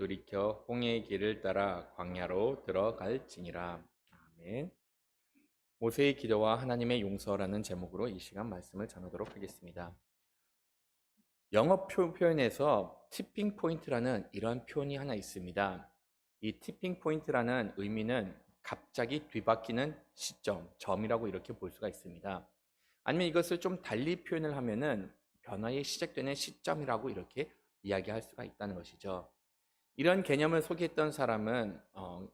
돌이켜 홍해의 길을 따라 광야로 들어갈지니라. 아멘. 모세의 기도와 하나님의 용서라는 제목으로 이 시간 말씀을 전하도록 하겠습니다. 영어 표현에서 티핑 포인트라는 이런 표현이 하나 있습니다. 이 티핑 포인트라는 의미는 갑자기 뒤바뀌는 시점, 점이라고 이렇게 볼 수가 있습니다. 아니면 이것을 좀 달리 표현을 하면은 변화의 시작되는 시점이라고 이렇게 이야기할 수가 있다는 것이죠. 이런 개념을 소개했던 사람은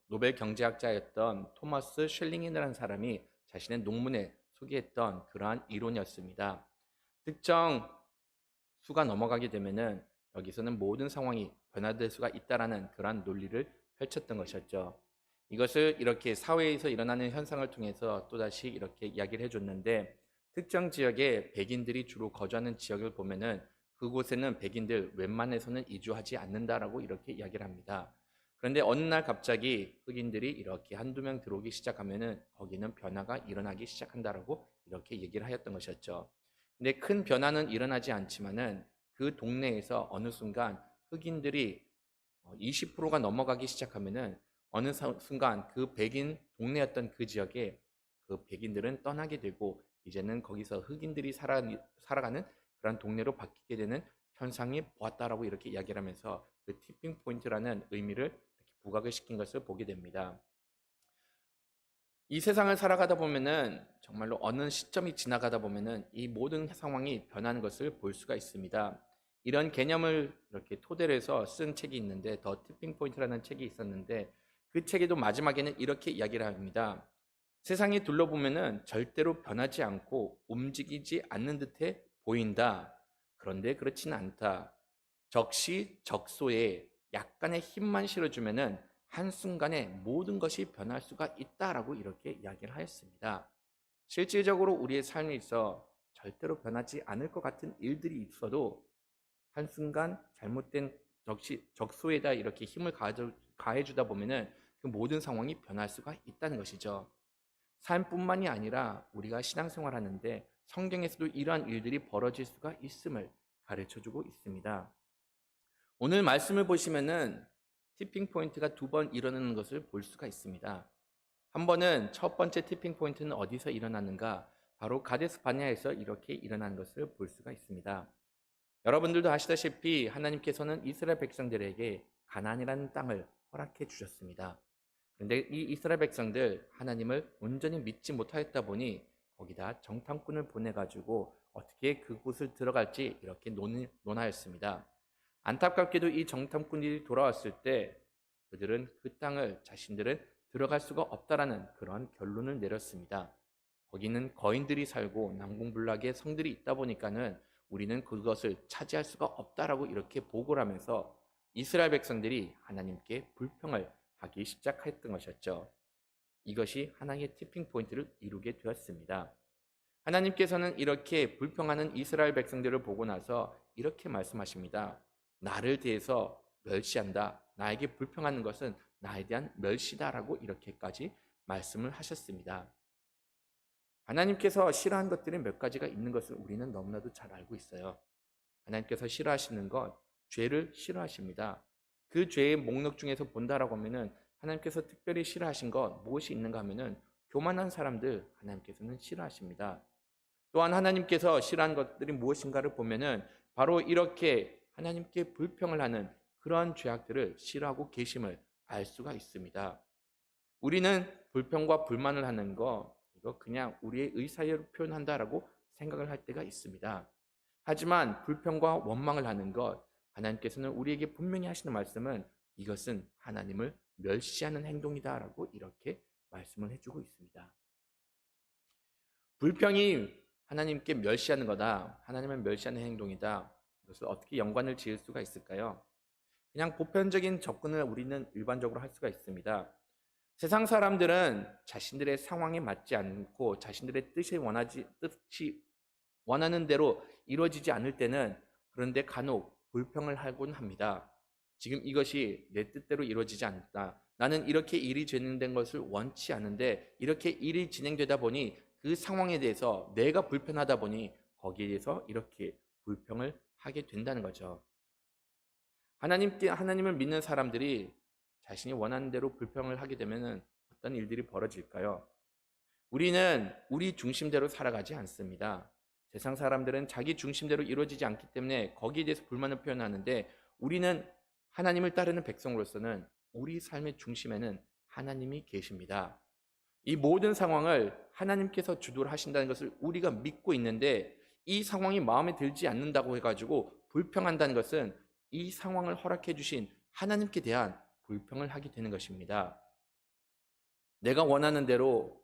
노벨 경제학자였던 토마스 쉘링이라는 사람이 자신의 논문에 소개했던 그러한 이론이었습니다. 특정 수가 넘어가게 되면은 여기서는 모든 상황이 변화될 수가 있다라는 그러한 논리를 펼쳤던 것이었죠. 이것을 이렇게 사회에서 일어나는 현상을 통해서 또다시 이렇게 이야기를 해줬는데, 특정 지역에 백인들이 주로 거주하는 지역을 보면은 그곳에는 백인들 웬만해서는 이주하지 않는다라고 이렇게 이야기를 합니다. 그런데 어느 날 갑자기 흑인들이 이렇게 한두 명 들어오기 시작하면은 거기는 변화가 일어나기 시작한다라고 이렇게 얘기를 하였던 것이었죠. 근데 큰 변화는 일어나지 않지만은 그 동네에서 어느 순간 흑인들이 20%가 넘어가기 시작하면은 어느 순간 그 백인 동네였던 그 지역에 그 백인들은 떠나게 되고 이제는 거기서 흑인들이 살아가는 그런 동네로 바뀌게 되는 현상이 보았다라고 이렇게 이야기를 하면서 그 티핑 포인트라는 의미를 이렇게 부각을 시킨 것을 보게 됩니다. 이 세상을 살아가다 보면은 정말로 어느 시점이 지나가다 보면은 이 모든 상황이 변하는 것을 볼 수가 있습니다. 이런 개념을 이렇게 토대로 해서 쓴 책이 있는데 더 티핑 포인트라는 책이 있었는데 그 책에도 마지막에는 이렇게 이야기를 합니다. 세상이 둘러보면은 절대로 변하지 않고 움직이지 않는 듯해 보인다. 그런데 그렇지는 않다. 적시적소에 약간의 힘만 실어주면은 한순간에 모든 것이 변할 수가 있다라고 이렇게 이야기를 하였습니다. 실질적으로 우리의 삶에 있어 절대로 변하지 않을 것 같은 일들이 있어도 한순간 잘못된 적소에다 이렇게 힘을 가해주다 보면은 그 모든 상황이 변할 수가 있다는 것이죠. 삶뿐만이 아니라 우리가 신앙생활 하는데 성경에서도 이러한 일들이 벌어질 수가 있음을 가르쳐주고 있습니다. 오늘 말씀을 보시면은 티핑 포인트가 두 번 일어나는 것을 볼 수가 있습니다. 한 번은 첫 번째 티핑 포인트는 어디서 일어나는가? 바로 가데스 바네아에서 이렇게 일어나는 것을 볼 수가 있습니다. 여러분들도 아시다시피 하나님께서는 이스라엘 백성들에게 가나안이라는 땅을 허락해 주셨습니다. 그런데 이 이스라엘 백성들 하나님을 온전히 믿지 못하였다 보니 거기다 정탐꾼을 보내가지고 어떻게 그곳을 들어갈지 이렇게 논하였습니다. 안타깝게도 이 정탐꾼이 돌아왔을 때 그들은 그 땅을 자신들은 들어갈 수가 없다라는 그러한 결론을 내렸습니다. 거기는 거인들이 살고 난공불락의 성들이 있다 보니까는 우리는 그것을 차지할 수가 없다라고 이렇게 보고를 하면서 이스라엘 백성들이 하나님께 불평을 하기 시작했던 것이었죠. 이것이 하나님의 티핑 포인트를 이루게 되었습니다. 하나님께서는 이렇게 불평하는 이스라엘 백성들을 보고 나서 이렇게 말씀하십니다. 나를 대해서 멸시한다. 나에게 불평하는 것은 나에 대한 멸시다라고 이렇게까지 말씀을 하셨습니다. 하나님께서 싫어하는 것들이 몇 가지가 있는 것을 우리는 너무나도 잘 알고 있어요. 하나님께서 싫어하시는 것, 죄를 싫어하십니다. 그 죄의 목록 중에서 본다라고 하면은 하나님께서 특별히 싫어하신 것 무엇이 있는가 하면은 교만한 사람들 하나님께서는 싫어하십니다. 또한 하나님께서 싫어하는 것들이 무엇인가를 보면은 바로 이렇게 하나님께 불평을 하는 그러한 죄악들을 싫어하고 계심을 알 수가 있습니다. 우리는 불평과 불만을 하는 거 이거 그냥 우리의 의사로 표현한다라고 생각을 할 때가 있습니다. 하지만 불평과 원망을 하는 것 하나님께서는 우리에게 분명히 하시는 말씀은 이것은 하나님을 멸시하는 행동이다라고 이렇게 말씀을 해주고 있습니다. 불평이 하나님께 멸시하는 거다. 하나님을 멸시하는 행동이다. 이것을 어떻게 연관을 지을 수가 있을까요? 그냥 보편적인 접근을 우리는 일반적으로 할 수가 있습니다. 세상 사람들은 자신들의 상황에 맞지 않고 자신들의 뜻이 원하는 대로 이루어지지 않을 때는 그런데 간혹 불평을 하곤 합니다. 지금 이것이 내 뜻대로 이루어지지 않다. 나는 이렇게 일이 진행된 것을 원치 않은데 이렇게 일이 진행되다 보니 그 상황에 대해서 내가 불편하다 보니 거기에 대해서 이렇게 불평을 하게 된다는 거죠. 하나님을 믿는 사람들이 자신이 원하는 대로 불평을 하게 되면 어떤 일들이 벌어질까요? 우리는 우리 중심대로 살아가지 않습니다. 세상 사람들은 자기 중심대로 이루어지지 않기 때문에 거기에 대해서 불만을 표현하는데, 우리는 하나님을 따르는 백성으로서는 우리 삶의 중심에는 하나님이 계십니다. 이 모든 상황을 하나님께서 주도를 하신다는 것을 우리가 믿고 있는데, 이 상황이 마음에 들지 않는다고 해가지고 불평한다는 것은 이 상황을 허락해 주신 하나님께 대한 불평을 하게 되는 것입니다. 내가 원하는 대로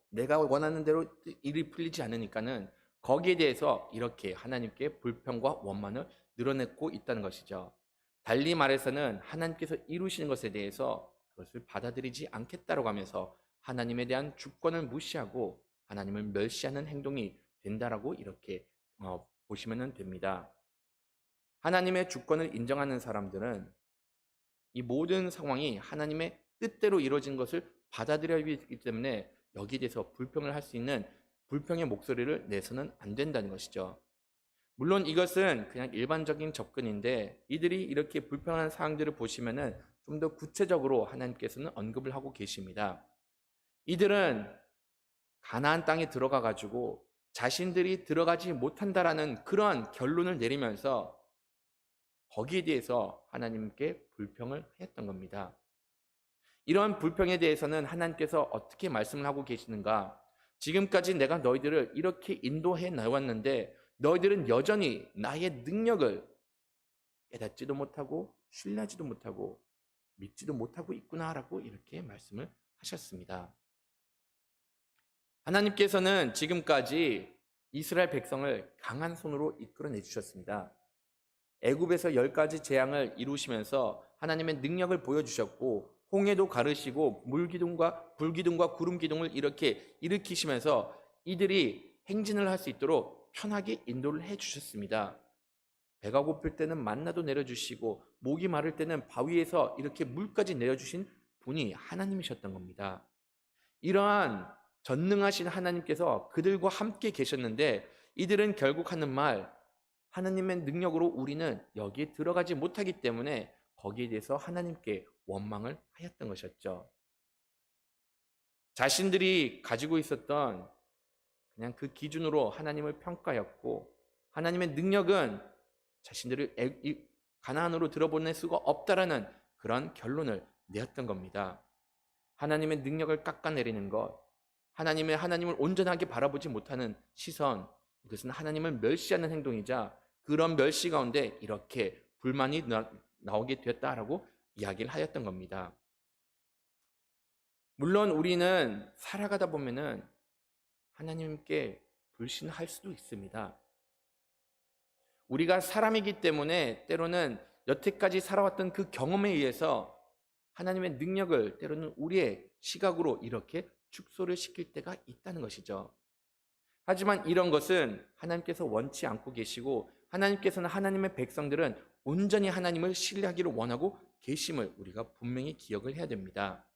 일이 풀리지 않으니까는 거기에 대해서 이렇게 하나님께 불평과 원망을 늘어내고 있다는 것이죠. 달리 말해서는 하나님께서 이루시는 것에 대해서 그것을 받아들이지 않겠다고 하면서 하나님에 대한 주권을 무시하고 하나님을 멸시하는 행동이 된다라고 이렇게 보시면 됩니다. 하나님의 주권을 인정하는 사람들은 이 모든 상황이 하나님의 뜻대로 이루어진 것을 받아들여야 하기 때문에 여기에 대해서 불평을 할 수 있는 불평의 목소리를 내서는 안 된다는 것이죠. 물론 이것은 그냥 일반적인 접근인데, 이들이 이렇게 불평하는 사항들을 보시면은 좀 더 구체적으로 하나님께서는 언급을 하고 계십니다. 이들은 가나안 땅에 들어가 가지고 자신들이 들어가지 못한다라는 그러한 결론을 내리면서 거기에 대해서 하나님께 불평을 했던 겁니다. 이러한 불평에 대해서는 하나님께서 어떻게 말씀을 하고 계시는가? 지금까지 내가 너희들을 이렇게 인도해 나왔는데 너희들은 여전히 나의 능력을 깨닫지도 못하고 신뢰하지도 못하고 믿지도 못하고 있구나라고 이렇게 말씀을 하셨습니다. 하나님께서는 지금까지 이스라엘 백성을 강한 손으로 이끌어내 주셨습니다. 애굽에서 10가지 재앙을 이루시면서 하나님의 능력을 보여주셨고, 홍해도 가르시고 불기둥과 구름기둥을 이렇게 일으키시면서 이들이 행진을 할 수 있도록 편하게 인도를 해주셨습니다. 배가 고플 때는 만나도 내려주시고 목이 마를 때는 바위에서 이렇게 물까지 내려주신 분이 하나님이셨던 겁니다. 이러한 전능하신 하나님께서 그들과 함께 계셨는데, 이들은 결국 하는 말, 하나님의 능력으로 우리는 여기에 들어가지 못하기 때문에 거기에 대해서 하나님께 원망을 하였던 것이었죠. 자신들이 가지고 있었던 그냥 그 기준으로 하나님을 평가했고, 하나님의 능력은 자신들을 가나안으로 들어보낼 수가 없다라는 그런 결론을 내었던 겁니다. 하나님의 능력을 깎아내리는 것, 하나님을 온전하게 바라보지 못하는 시선, 이것은 하나님을 멸시하는 행동이자 그런 멸시 가운데 이렇게 불만이 나오게 되었다라고 이야기를 하였던 겁니다. 물론 우리는 살아가다 보면은 하나님께 불신할 수도 있습니다. 우리가 사람이기 때문에 때로는 여태까지 살아왔던 그 경험에 의해서 하나님의 능력을 때로는 우리의 시각으로 이렇게 축소를 시킬 때가 있다는 것이죠. 하지만 이런 것은 하나님께서 원치 않고 계시고, 하나님께서는 하나님의 백성들은 온전히 하나님을 신뢰하기를 원하고 계심을 우리가 분명히 기억을 해야 됩니다.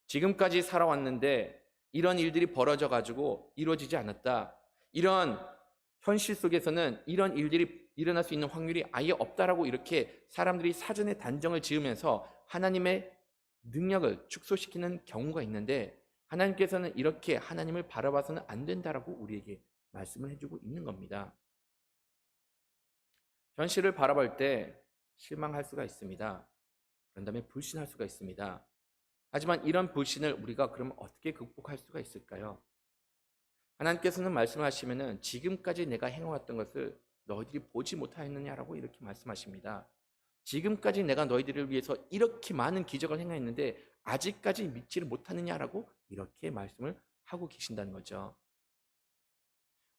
지금까지 살아왔는데 이런 일들이 벌어져 가지고 이루어지지 않았다, 이런 현실 속에서는 이런 일들이 일어날 수 있는 확률이 아예 없다라고 이렇게 사람들이 사전에 단정을 지으면서 하나님의 능력을 축소시키는 경우가 있는데, 하나님께서는 이렇게 하나님을 바라봐서는 안 된다라고 우리에게 말씀을 해주고 있는 겁니다. 현실을 바라볼 때 실망할 수가 있습니다. 그런 다음에 불신할 수가 있습니다. 하지만 이런 불신을 우리가 그러면 어떻게 극복할 수가 있을까요? 하나님께서는 말씀하시면은 지금까지 내가 행해왔던 것을 너희들이 보지 못하였느냐라고 이렇게 말씀하십니다. 지금까지 내가 너희들을 위해서 이렇게 많은 기적을 행했는데 아직까지 믿지를 못하느냐라고 이렇게 말씀을 하고 계신다는 거죠.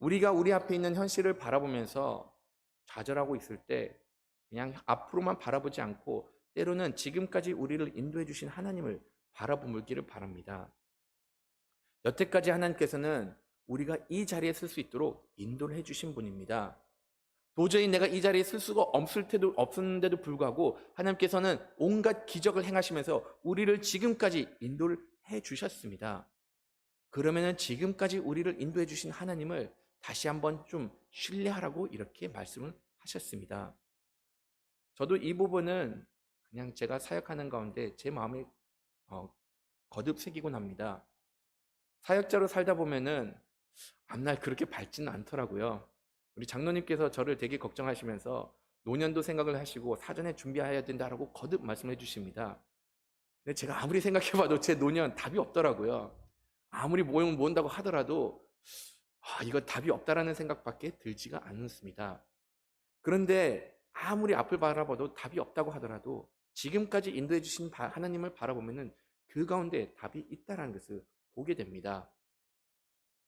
우리가 우리 앞에 있는 현실을 바라보면서 좌절하고 있을 때 그냥 앞으로만 바라보지 않고 때로는 지금까지 우리를 인도해 주신 하나님을 바라보기를 바랍니다. 여태까지 하나님께서는 우리가 이 자리에 쓸 수 있도록 인도를 해주신 분입니다. 도저히 내가 이 자리에 쓸 수가 없었는데도 불구하고 하나님께서는 온갖 기적을 행하시면서 우리를 지금까지 인도를 해주셨습니다. 그러면은 지금까지 우리를 인도해 주신 하나님을 다시 한번 좀 신뢰하라고 이렇게 말씀을 하셨습니다. 저도 이 부분은 그냥 제가 사역하는 가운데 제 마음에 어, 거듭 새기곤 합니다. 사역자로 살다 보면은 앞날 그렇게 밝지는 않더라고요. 우리 장로님께서 저를 되게 걱정하시면서 노년도 생각을 하시고 사전에 준비해야 된다라고 거듭 말씀해 주십니다. 근데 제가 아무리 생각해봐도 제 노년 답이 없더라고요. 아무리 모은다고 하더라도 이거 답이 없다라는 생각밖에 들지가 않습니다. 그런데 아무리 앞을 바라봐도 답이 없다고 하더라도 지금까지 인도해 주신 하나님을 바라보면은 그 가운데 답이 있다라는 것을 보게 됩니다.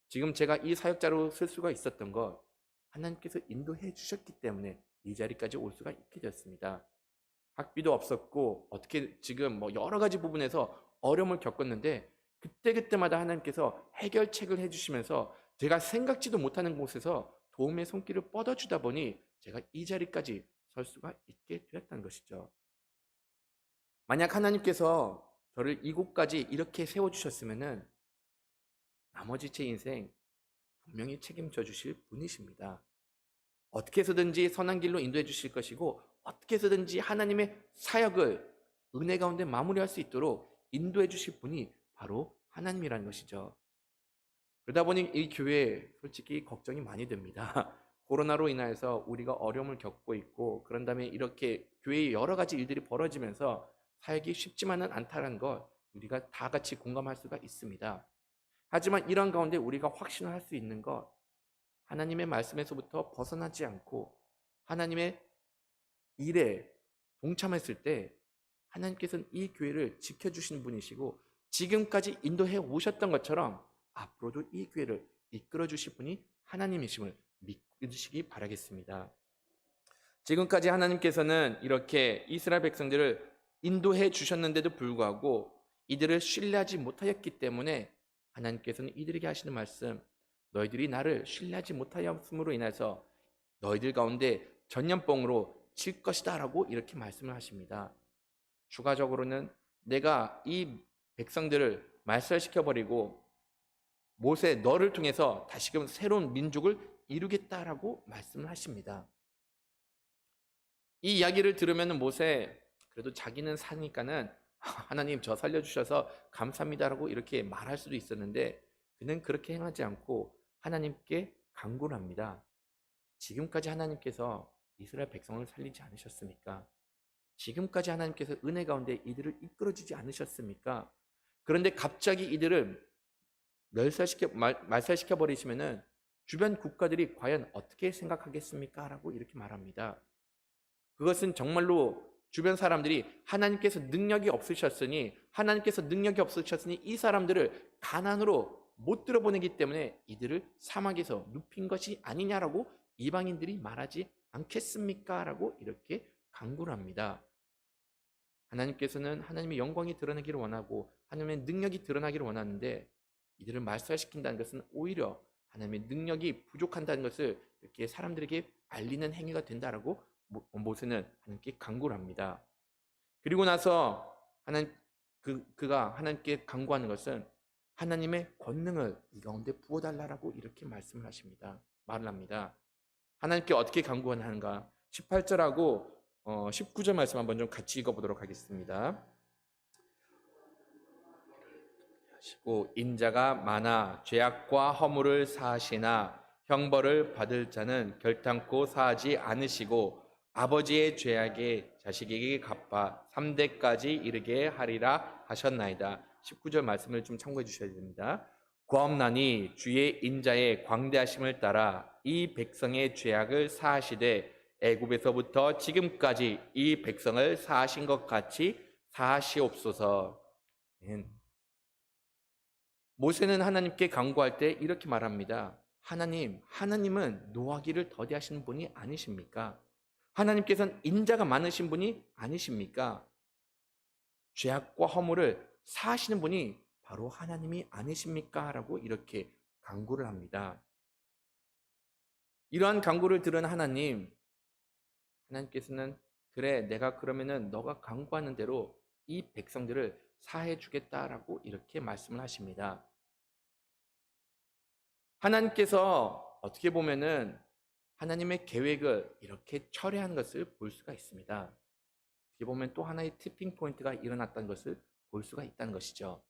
지금 제가 이 사역자로 쓸 수가 있었던 것, 하나님께서 인도해 주셨기 때문에 이 자리까지 올 수가 있게 되었습니다. 학비도 없었고 어떻게 지금 여러 가지 부분에서 어려움을 겪었는데 그때그때마다 하나님께서 해결책을 해주시면서 제가 생각지도 못하는 곳에서 도움의 손길을 뻗어주다 보니 제가 이 자리까지 설 수가 있게 되었다는 것이죠. 만약 하나님께서 저를 이곳까지 이렇게 세워주셨으면은 나머지 제 인생 분명히 책임져 주실 분이십니다. 어떻게 해서든지 선한 길로 인도해 주실 것이고 어떻게 해서든지 하나님의 사역을 은혜 가운데 마무리할 수 있도록 인도해 주실 분이 바로 하나님이라는 것이죠. 그러다 보니 이 교회에 솔직히 걱정이 많이 됩니다. 코로나로 인해서 우리가 어려움을 겪고 있고 그런 다음에 이렇게 교회에 여러 가지 일들이 벌어지면서 사역이 쉽지만은 않다는 것 우리가 다 같이 공감할 수가 있습니다. 하지만 이런 가운데 우리가 확신을 할 수 있는 것 하나님의 말씀에서부터 벗어나지 않고 하나님의 일에 동참했을 때 하나님께서는 이 교회를 지켜주시는 분이시고 지금까지 인도해 오셨던 것처럼 앞으로도 이 교회를 이끌어 주실 분이 하나님이심을 믿으시기 바라겠습니다. 지금까지 하나님께서는 이렇게 이스라엘 백성들을 인도해 주셨는데도 불구하고 이들을 신뢰하지 못하였기 때문에 하나님께서는 이들에게 하시는 말씀 너희들이 나를 신뢰하지 못하였음으로 인해서 너희들 가운데 전염병으로 칠 것이다 라고 이렇게 말씀을 하십니다. 추가적으로는 내가 이 백성들을 말살시켜버리고 모세 너를 통해서 다시금 새로운 민족을 이루겠다라고 말씀을 하십니다. 이 이야기를 들으면 모세 그래도 자기는 사니까는 하나님 저 살려주셔서 감사합니다라고 이렇게 말할 수도 있었는데 그는 그렇게 행하지 않고 하나님께 간구를 합니다. 지금까지 하나님께서 이스라엘 백성을 살리지 않으셨습니까? 지금까지 하나님께서 은혜 가운데 이들을 이끌어주지 않으셨습니까? 그런데 갑자기 이들을 말살시켜 버리시면은 주변 국가들이 과연 어떻게 생각하겠습니까? 라고 이렇게 말합니다. 그것은 정말로 주변 사람들이 하나님께서 능력이 없으셨으니 이 사람들을 가난으로 못 들어보내기 때문에 이들을 사막에서 눕힌 것이 아니냐라고 이방인들이 말하지 않겠습니까? 라고 이렇게 강구를 합니다. 하나님께서는 하나님의 영광이 드러나기를 원하고 하나님의 능력이 드러나기를 원하는데 이들을 말살시킨다는 것은 오히려 하나님의 능력이 부족한다는 것을 이렇게 사람들에게 알리는 행위가 된다라고 모세는 하나님께 간구를 합니다. 그리고 나서 그가 하나님께 간구하는 것은 하나님의 권능을 이 가운데 부어달라고 이렇게 말씀을 하십니다. 말을 합니다. 하나님께 어떻게 간구하는가? 18절하고 19절 말씀 한번 좀 같이 읽어보도록 하겠습니다. 인자가 많아 죄악과 허물을 사하시나 형벌을 받을 자는 결탄코 사하지 않으시고 아버지의 죄악에 자식에게 갚아 3대까지 이르게 하리라 하셨나이다. 19절 말씀을 좀 참고해 주셔야 됩니다. 구하옵나니 주의 인자의 광대하심을 따라 이 백성의 죄악을 사하시되 애굽에서부터 지금까지 이 백성을 사하신 것 같이 사하시옵소서. 모세는 하나님께 간구할 때 이렇게 말합니다. 하나님은 노하기를 더디하시는 분이 아니십니까? 하나님께서는 인자가 많으신 분이 아니십니까? 죄악과 허물을 사하시는 분이 바로 하나님이 아니십니까? 라고 이렇게 간구를 합니다. 이러한 간구를 들은 하나님께서는 그래 내가 그러면은 너가 간구하는 대로 이 백성들을 사해 주겠다라고 이렇게 말씀을 하십니다. 하나님께서 어떻게 보면은 하나님의 계획을 이렇게 철회한 것을 볼 수가 있습니다. 어떻게 어떻게 보면 또 하나의 티핑 포인트가 일어났다는 것을 볼 수가 있다는 것이죠.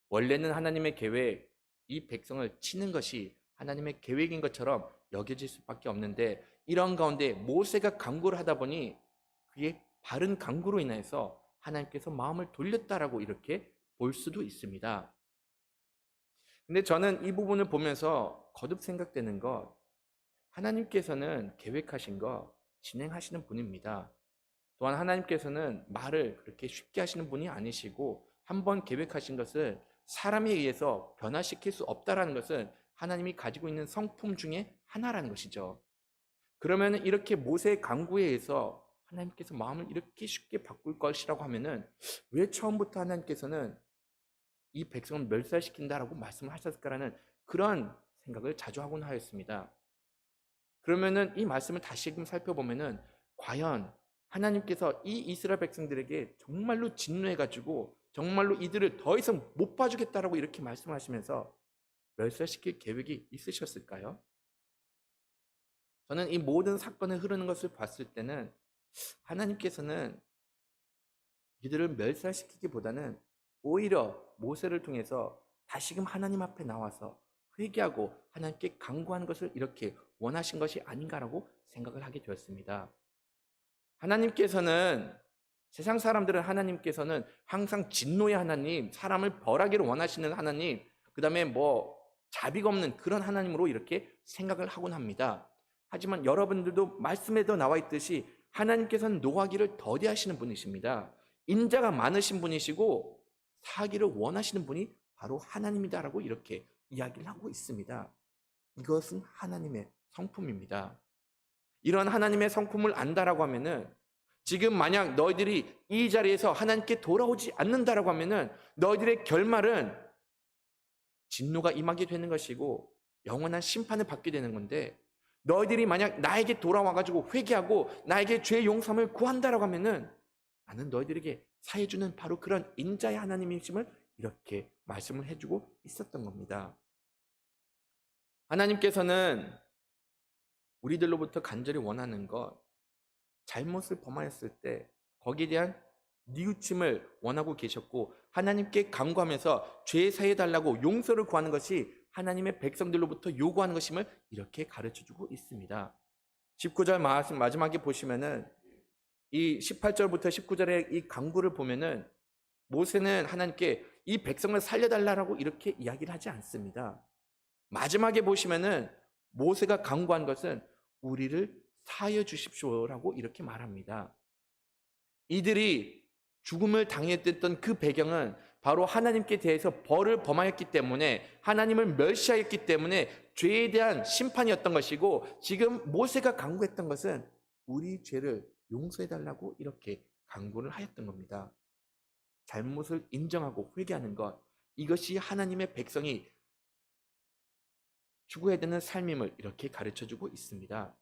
원래는 하나님의 계획, 이 백성을 치는 것이 하나님의 계획인 것처럼 여겨질 수밖에 없는데, 이런 가운데 모세가 간구를 하다 보니 그의 바른 간구로 인해서 하나님께서 마음을 돌렸다라고 이렇게 볼 수도 있습니다. 근데 저는 이 부분을 보면서 거듭 생각되는 것, 하나님께서는 계획하신 거 진행하시는 분입니다. 또한 하나님께서는 말을 그렇게 쉽게 하시는 분이 아니시고, 한번 계획하신 것을 사람에 의해서 변화시킬 수 없다라는 것은 하나님이 가지고 있는 성품 중에 하나라는 것이죠. 그러면 이렇게 모세의 간구에 의해서 하나님께서 마음을 이렇게 쉽게 바꿀 것이라고 하면은, 왜 처음부터 하나님께서는 이 백성을 멸살시킨다라고 말씀을 하셨을까라는 그런 생각을 자주 하곤 하였습니다. 그러면은 이 말씀을 다시금 살펴보면은, 과연 하나님께서 이 이스라엘 백성들에게 정말로 진노해가지고 정말로 이들을 더 이상 못 봐주겠다라고 이렇게 말씀하시면서 멸살시킬 계획이 있으셨을까요? 저는 이 모든 사건을 흐르는 것을 봤을 때는 하나님께서는 이들을 멸살시키기보다는 오히려 모세를 통해서 다시금 하나님 앞에 나와서 회개하고 하나님께 간구하는 것을 이렇게 원하신 것이 아닌가라고 생각을 하게 되었습니다. 하나님께서는, 세상 사람들은 하나님께서는 항상 진노의 하나님, 사람을 벌하기를 원하시는 하나님, 그 다음에 자비가 없는 그런 하나님으로 이렇게 생각을 하곤 합니다. 하지만 여러분들도 말씀에도 나와 있듯이 하나님께서는 노하기를 더디하시는 분이십니다. 인자가 많으신 분이시고 사기를 원하시는 분이 바로 하나님이다라고 이렇게 이야기를 하고 있습니다. 이것은 하나님의 성품입니다. 이런 하나님의 성품을 안다라고 하면은, 지금 만약 너희들이 이 자리에서 하나님께 돌아오지 않는다라고 하면은 너희들의 결말은 진노가 임하게 되는 것이고 영원한 심판을 받게 되는 건데, 너희들이 만약 나에게 돌아와가지고 회개하고 나에게 죄의 용서함을 구한다라고 하면은 나는 너희들에게 사해주는 바로 그런 인자의 하나님이심을 이렇게 말씀을 해주고 있었던 겁니다. 하나님께서는 우리들로부터 간절히 원하는 것, 잘못을 범하였을 때 거기에 대한 뉘우침을 원하고 계셨고, 하나님께 간구하면서 죄 사해 달라고 용서를 구하는 것이 하나님의 백성들로부터 요구하는 것임을 이렇게 가르쳐주고 있습니다. 19절 마지막에 보시면은 이 18절부터 19절의 이 간구를 보면은, 모세는 하나님께 이 백성을 살려달라고 이렇게 이야기를 하지 않습니다. 마지막에 보시면은 모세가 간구한 것은 우리를 사하여 주십시오라고 이렇게 말합니다. 이들이 죽음을 당했던 그 배경은 바로 하나님께 대해서 벌을 범하였기 때문에, 하나님을 멸시하였기 때문에 죄에 대한 심판이었던 것이고, 지금 모세가 간구했던 것은 우리 죄를 용서해달라고 이렇게 간구를 하였던 겁니다. 잘못을 인정하고 회개하는 것, 이것이 하나님의 백성이 추구해야 되는 삶임을 이렇게 가르쳐주고 있습니다.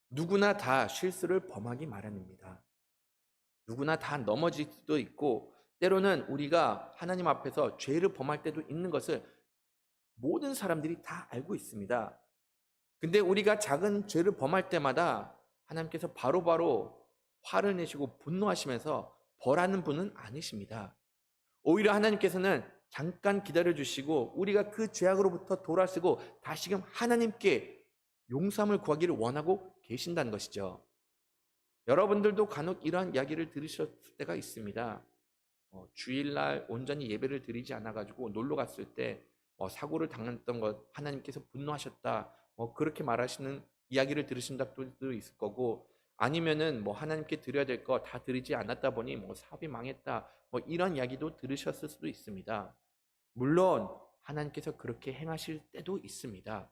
누구나 다 실수를 범하기 마련입니다. 누구나 다 넘어질 수도 있고, 때로는 우리가 하나님 앞에서 죄를 범할 때도 있는 것을 모든 사람들이 다 알고 있습니다. 근데 우리가 작은 죄를 범할 때마다 하나님께서 바로바로 화를 내시고 분노하시면서 벌하는 분은 아니십니다. 오히려 하나님께서는 잠깐 기다려 주시고 우리가 그 죄악으로부터 돌아서고 다시금 하나님께 용서함을 구하기를 원하고 계신다는 것이죠. 여러분들도 간혹 이러한 이야기를 들으셨을 때가 있습니다. 주일날 온전히 예배를 드리지 않아가지고 놀러 갔을 때 사고를 당했던 것, 하나님께서 분노하셨다, 그렇게 말하시는 이야기를 들으신 분도 있을 거고, 아니면은 하나님께 드려야 될 거 다 드리지 않았다 보니 사업이 망했다, 이런 이야기도 들으셨을 수도 있습니다. 물론 하나님께서 그렇게 행하실 때도 있습니다.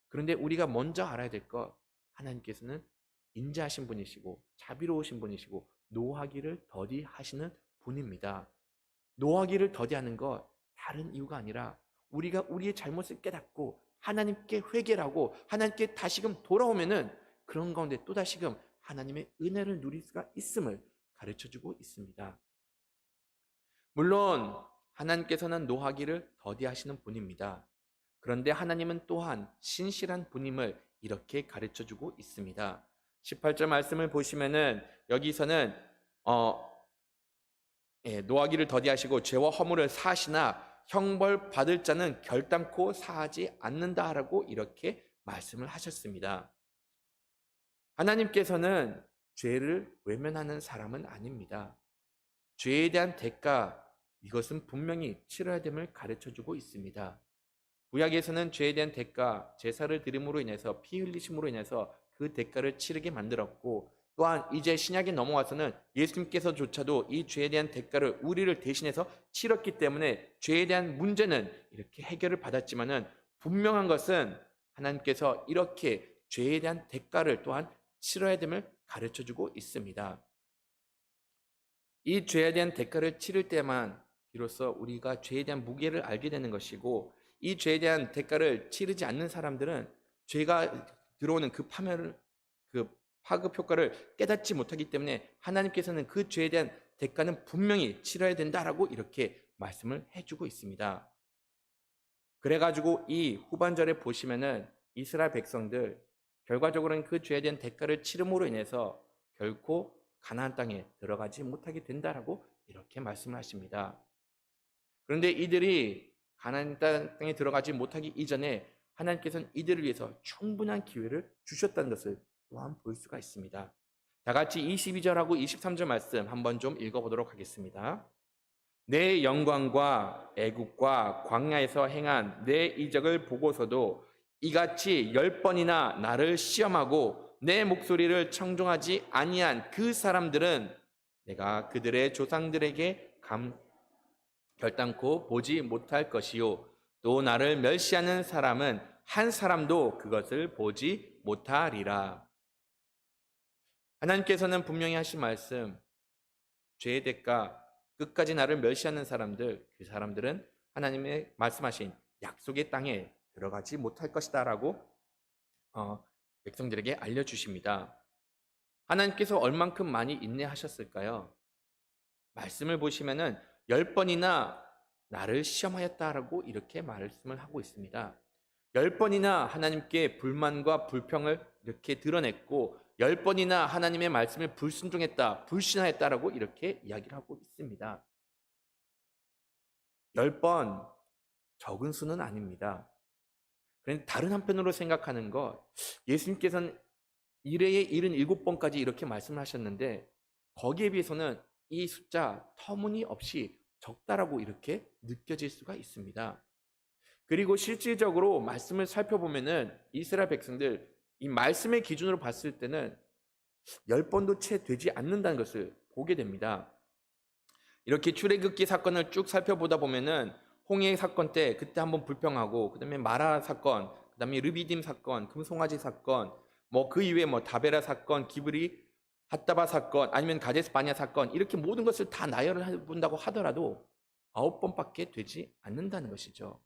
그런데 우리가 먼저 알아야 될 것, 하나님께서는 인자하신 분이시고 자비로우신 분이시고 노하기를 더디하시는 분입니다. 노하기를 더디하는 것 다른 이유가 아니라, 우리가 우리의 잘못을 깨닫고 하나님께 회개를 하고 하나님께 다시금 돌아오면은 그런 가운데 또 다시금 하나님의 은혜를 누릴 수가 있음을 가르쳐주고 있습니다. 물론 하나님께서는 노하기를 더디하시는 분입니다. 그런데 하나님은 또한 신실한 분임을 이렇게 가르쳐주고 있습니다. 18절 말씀을 보시면은 여기서는 노하기를 더디하시고 죄와 허물을 사하시나 형벌 받을 자는 결단코 사하지 않는다라고 이렇게 말씀을 하셨습니다. 하나님께서는 죄를 외면하는 사람은 아닙니다. 죄에 대한 대가, 이것은 분명히 치러야 됨을 가르쳐주고 있습니다. 구약에서는 죄에 대한 대가, 제사를 드림으로 인해서 피 흘리심으로 인해서 그 대가를 치르게 만들었고, 또한 이제 신약에 넘어와서는 예수님께서조차도 이 죄에 대한 대가를 우리를 대신해서 치렀기 때문에 죄에 대한 문제는 이렇게 해결을 받았지만은, 분명한 것은 하나님께서 이렇게 죄에 대한 대가를 또한 치러야 됨을 가르쳐주고 있습니다. 이 죄에 대한 대가를 치를 때만 비로소 우리가 죄에 대한 무게를 알게 되는 것이고, 이 죄에 대한 대가를 치르지 않는 사람들은 죄가 들어오는 그 파급 효과를 깨닫지 못하기 때문에 하나님께서는 그 죄에 대한 대가는 분명히 치러야 된다라고 이렇게 말씀을 해주고 있습니다. 그래가지고 이 후반절에 보시면은 이스라엘 백성들 결과적으로는 그 죄에 대한 대가를 치름으로 인해서 결코 가나안 땅에 들어가지 못하게 된다라고 이렇게 말씀을 하십니다. 그런데 이들이 가나안 땅에 들어가지 못하기 이전에 하나님께서는 이들을 위해서 충분한 기회를 주셨다는 것을 또한 볼 수가 있습니다. 다 같이 22절하고 23절 말씀 한번 좀 읽어보도록 하겠습니다. 내 영광과 애국과 광야에서 행한 내 이적을 보고서도 이같이 10번이나 나를 시험하고 내 목소리를 청종하지 아니한 그 사람들은 내가 그들의 조상들에게 결단코 보지 못할 것이요 또 나를 멸시하는 사람은 한 사람도 그것을 보지 못하리라. 하나님께서는 분명히 하신 말씀, 죄의 대가, 끝까지 나를 멸시하는 사람들, 그 사람들은 하나님의 말씀하신 약속의 땅에 들어가지 못할 것이다 라고 백성들에게 알려주십니다. 하나님께서 얼만큼 많이 인내하셨을까요? 말씀을 보시면은 10번이나 나를 시험하였다라고 이렇게 말씀을 하고 있습니다. 10번이나 하나님께 불만과 불평을 이렇게 드러냈고 10번이나 하나님의 말씀을 불순종했다, 불신하였다라고 이렇게 이야기를 하고 있습니다. 10번 적은 수는 아닙니다. 그런데 다른 한편으로 생각하는 것, 예수님께서는 일회에 77번까지 이렇게 말씀하셨는데 거기에 비해서는 이 숫자 터무니없이 적다라고 이렇게 느껴질 수가 있습니다. 그리고 실질적으로 말씀을 살펴보면은 이스라엘 백성들 이 말씀의 기준으로 봤을 때는 10번도 채 되지 않는다는 것을 보게 됩니다. 이렇게 출애굽기 사건을 쭉 살펴보다 보면은 홍해 사건 때 그때 한번 불평하고 그다음에 마라 사건, 그다음에 르비딤 사건, 금송아지 사건, 뭐 그 이후에 뭐 다베라 사건, 기브리 핫다바 사건, 아니면 가데스 바냐 사건 이렇게 모든 것을 다 나열을 해본다고 하더라도 9번밖에 되지 않는다는 것이죠.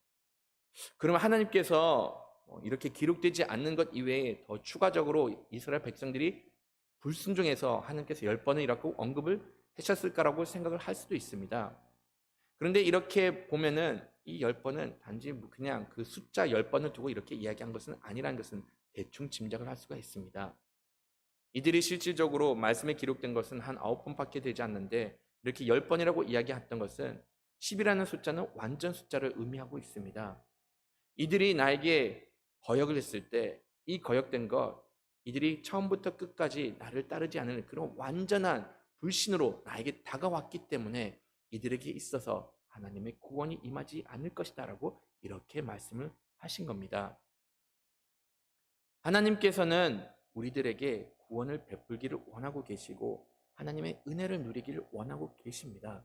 그러면 하나님께서 이렇게 기록되지 않는 것 이외에 더 추가적으로 이스라엘 백성들이 불순종해서 하나님께서 10번을 이라고 언급을 하셨을까라고 생각을 할 수도 있습니다. 그런데 이렇게 보면은 이 10번은 단지 그냥 그 숫자 10번을 두고 이렇게 이야기한 것은 아니라는 것은 대충 짐작을 할 수가 있습니다. 이들이 실질적으로 말씀에 기록된 것은 한 9번밖에 되지 않는데 이렇게 10번이라고 이야기했던 것은 10이라는 숫자는 완전 숫자를 의미하고 있습니다. 이들이 나에게 거역을 했을 때 이 거역된 것, 이들이 처음부터 끝까지 나를 따르지 않는 그런 완전한 불신으로 나에게 다가왔기 때문에 이들에게 있어서 하나님의 구원이 임하지 않을 것이다라고 이렇게 말씀을 하신 겁니다. 하나님께서는 우리들에게 구원을 베풀기를 원하고 계시고 하나님의 은혜를 누리기를 원하고 계십니다.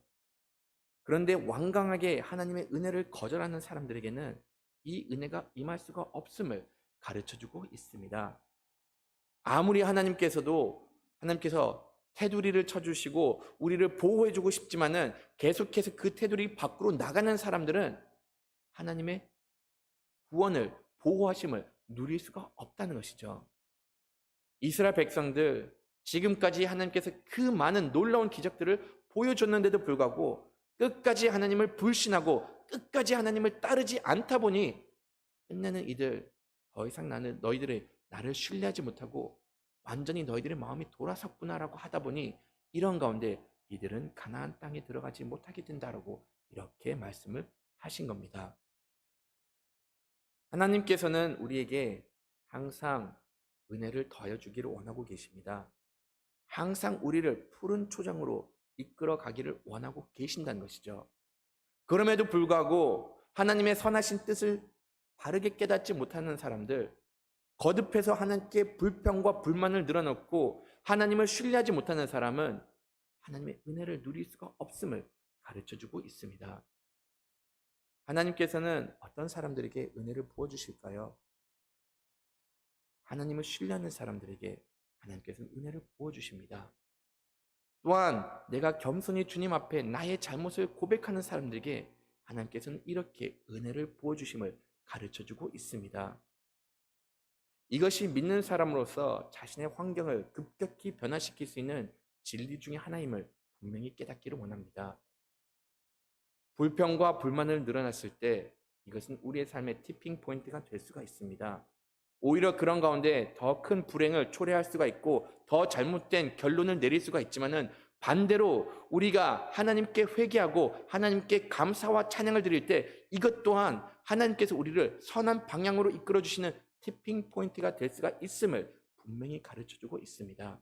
그런데 완강하게 하나님의 은혜를 거절하는 사람들에게는 이 은혜가 임할 수가 없음을 가르쳐주고 있습니다. 아무리 하나님께서 테두리를 쳐주시고 우리를 보호해주고 싶지만은 계속해서 그 테두리 밖으로 나가는 사람들은 하나님의 구원을, 보호하심을 누릴 수가 없다는 것이죠. 이스라엘 백성들 지금까지 하나님께서 그 많은 놀라운 기적들을 보여줬는데도 불구하고 끝까지 하나님을 불신하고 끝까지 하나님을 따르지 않다 보니 끝내는 이들 더 이상 나는 너희들의 나를 신뢰하지 못하고 완전히 너희들의 마음이 돌아섰구나라고 하다 보니 이런 가운데 이들은 가나안 땅에 들어가지 못하게 된다라고 이렇게 말씀을 하신 겁니다. 하나님께서는 우리에게 항상 은혜를 더하여 주기를 원하고 계십니다. 항상 우리를 푸른 초장으로 이끌어 가기를 원하고 계신다는 것이죠. 그럼에도 불구하고 하나님의 선하신 뜻을 바르게 깨닫지 못하는 사람들, 거듭해서 하나님께 불평과 불만을 늘어놓고 하나님을 신뢰하지 못하는 사람은 하나님의 은혜를 누릴 수가 없음을 가르쳐주고 있습니다. 하나님께서는 어떤 사람들에게 은혜를 부어주실까요? 하나님을 신뢰하는 사람들에게 하나님께서는 은혜를 부어주십니다. 또한 내가 겸손히 주님 앞에 나의 잘못을 고백하는 사람들에게 하나님께서는 이렇게 은혜를 부어주심을 가르쳐주고 있습니다. 이것이 믿는 사람으로서 자신의 환경을 급격히 변화시킬 수 있는 진리 중의 하나임을 분명히 깨닫기를 원합니다. 불평과 불만을 늘어났을 때 이것은 우리의 삶의 티핑 포인트가 될 수가 있습니다. 오히려 그런 가운데 더 큰 불행을 초래할 수가 있고 더 잘못된 결론을 내릴 수가 있지만은 반대로 우리가 하나님께 회개하고 하나님께 감사와 찬양을 드릴 때 이것 또한 하나님께서 우리를 선한 방향으로 이끌어 주시는 티핑 포인트가 될 수가 있음을 분명히 가르쳐 주고 있습니다.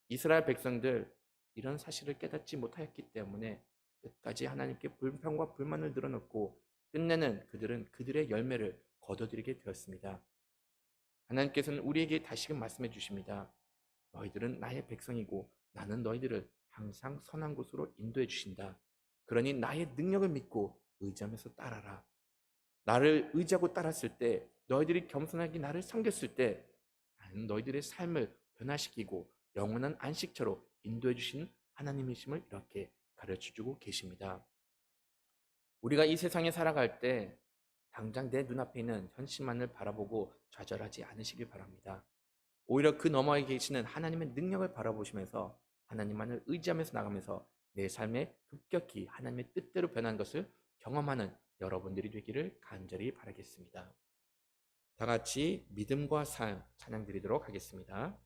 이스라엘 백성들 이런 사실을 깨닫지 못하였기 때문에 끝까지 하나님께 불평과 불만을 늘어놓고 끝내는 그들은 그들의 열매를 거둬들이게 되었습니다. 하나님께서는 우리에게 다시금 말씀해 주십니다. 너희들은 나의 백성이고 나는 너희들을 항상 선한 곳으로 인도해 주신다. 그러니 나의 능력을 믿고 의지하면서 따라라. 나를 의지하고 따랐을 때 너희들이 겸손하게 나를 섬겼을 때 나는 너희들의 삶을 변화시키고 영원한 안식처로 인도해 주시는 하나님이심을 이렇게 가르쳐주고 계십니다. 우리가 이 세상에 살아갈 때 당장 내 눈앞에 있는 현실만을 바라보고 좌절하지 않으시길 바랍니다. 오히려 그 너머에 계시는 하나님의 능력을 바라보시면서 하나님만을 의지하면서 나가면서 내 삶에 급격히 하나님의 뜻대로 변한 것을 경험하는 여러분들이 되기를 간절히 바라겠습니다. 다 같이 믿음과 삶 찬양 드리도록 하겠습니다.